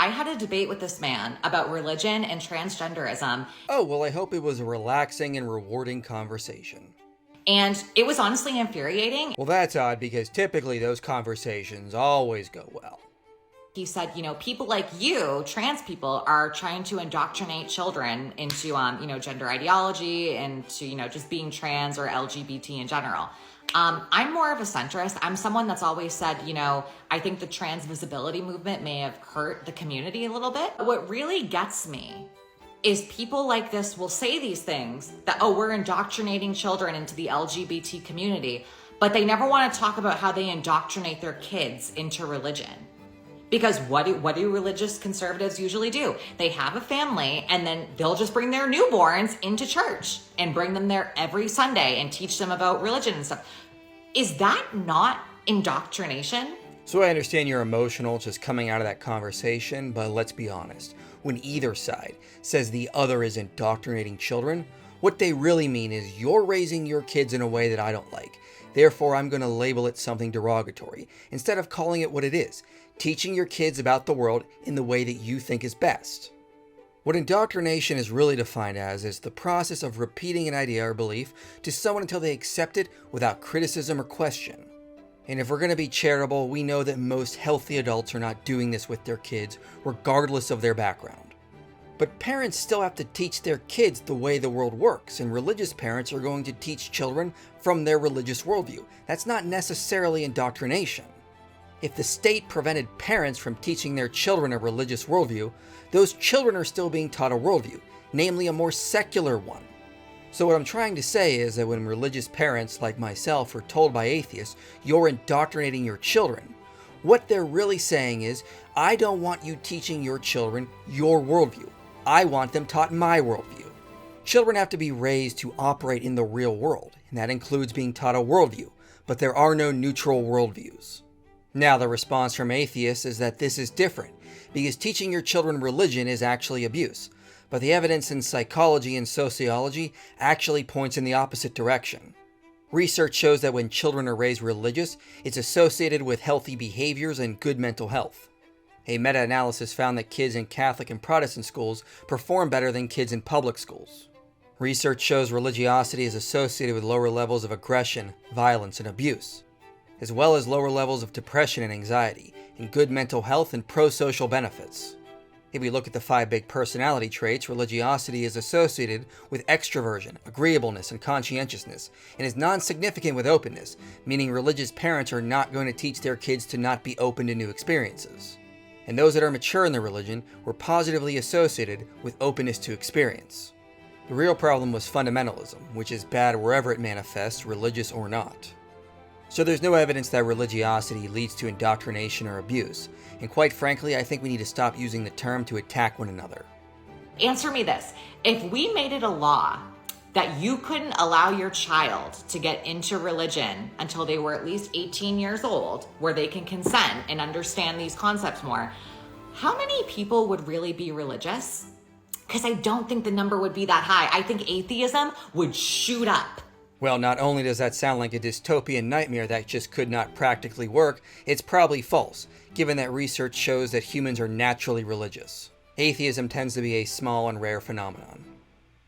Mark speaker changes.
Speaker 1: I had a debate with this man about religion and transgenderism.
Speaker 2: Oh, well, I hope it was a relaxing and rewarding conversation.
Speaker 1: And it was honestly infuriating.
Speaker 2: Well, that's odd because typically those conversations always go well.
Speaker 1: He said, people like you, trans people, are trying to indoctrinate children into, gender ideology and to, just being trans or LGBT in general. I'm more of a centrist. I'm someone that's always said, I think the trans visibility movement may have hurt the community a little bit. What really gets me is people like this will say these things that, we're indoctrinating children into the LGBT community, but they never want to talk about how they indoctrinate their kids into religion. Because what do religious conservatives usually do? They have a family and then they'll just bring their newborns into church and bring them there every Sunday and teach them about religion and stuff. Is that not indoctrination?
Speaker 2: So I understand you're emotional just coming out of that conversation, but let's be honest. When either side says the other is indoctrinating children, what they really mean is you're raising your kids in a way that I don't like. Therefore, I'm going to label it something derogatory instead of calling it what it is, teaching your kids about the world in the way that you think is best. What indoctrination is really defined as is the process of repeating an idea or belief to someone until they accept it without criticism or question. And if we're going to be charitable, we know that most healthy adults are not doing this with their kids, regardless of their background. But parents still have to teach their kids the way the world works, and religious parents are going to teach children from their religious worldview. That's not necessarily indoctrination. If the state prevented parents from teaching their children a religious worldview, those children are still being taught a worldview, namely a more secular one. So what I'm trying to say is that when religious parents like myself are told by atheists, you're indoctrinating your children, what they're really saying is, I don't want you teaching your children your worldview. I want them taught my worldview. Children have to be raised to operate in the real world, and that includes being taught a worldview, but there are no neutral worldviews. Now, the response from atheists is that this is different, because teaching your children religion is actually abuse. But the evidence in psychology and sociology actually points in the opposite direction. Research shows that when children are raised religious, it's associated with healthy behaviors and good mental health. A meta-analysis found that kids in Catholic and Protestant schools perform better than kids in public schools. Research shows religiosity is associated with lower levels of aggression, violence, and abuse, as well as lower levels of depression and anxiety, and good mental health and pro-social benefits. If we look at the 5 big personality traits, religiosity is associated with extroversion, agreeableness, and conscientiousness, and is non-significant with openness, meaning religious parents are not going to teach their kids to not be open to new experiences. And those that are mature in their religion were positively associated with openness to experience. The real problem was fundamentalism, which is bad wherever it manifests, religious or not. So there's no evidence that religiosity leads to indoctrination or abuse, and quite frankly, I think we need to stop using the term to attack one another.
Speaker 1: Answer me this. If we made it a law that you couldn't allow your child to get into religion until they were at least 18 years old, where they can consent and understand these concepts more, how many people would really be religious? Because I don't think the number would be that high. I think atheism would shoot up.
Speaker 2: Well, not only does that sound like a dystopian nightmare that just could not practically work, it's probably false, given that research shows that humans are naturally religious. Atheism tends to be a small and rare phenomenon.